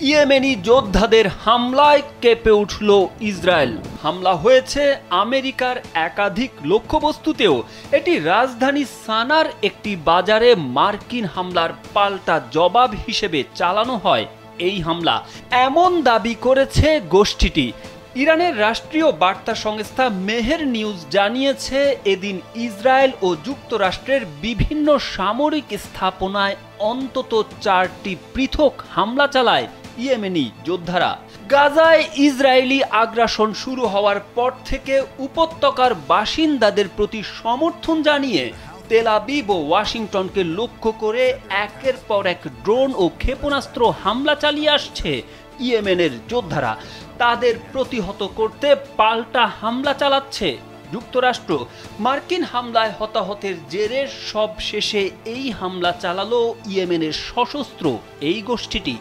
Yemeni যোদ্ধাদের হামলায় কেঁপে উঠল ইসরায়েল। হামলা হয়েছে আমেরিকার একাধিক লক্ষ্যবস্তুতেও। এটি রাজধানী সানার একটি বাজারে মার্কিন হামলার পাল্টা জবাব হিসেবে চালানো হয় এই হামলা, এমন দাবি করেছে গোষ্ঠীটি। ইরানের রাষ্ট্রীয় বার্তা সংস্থা মেহের নিউজ জানিয়েছে, এদিন ইসরায়েল ও যুক্তরাষ্ট্রের বিভিন্ন সামরিক স্থাপনায় অন্তত 4টি পৃথক হামলা চালায় ইয়েমেনি যোদ্ধারা। গাজায় ইসরায়েলি আগ্রাসন শুরু হওয়ার পর থেকে উপত্যকার বাসিন্দাদের প্রতি সমর্থন জানিয়ে তেল আবিব ও ওয়াশিংটনকে লক্ষ্য করে একের পর এক ড্রোন ও ক্ষেপণাস্ত্র হামলা চালিয়ে আসছে ইয়েমেনের যোদ্ধারা। তাদের প্রতিহত করতে পাল্টা হামলা চালাচ্ছে যুক্তরাষ্ট্র। মার্কিন হামলায় হতাহতের জেরে সব শেষে এই হামলা চালালো ইয়েমেনের সশস্ত্র এই গোষ্ঠীটি।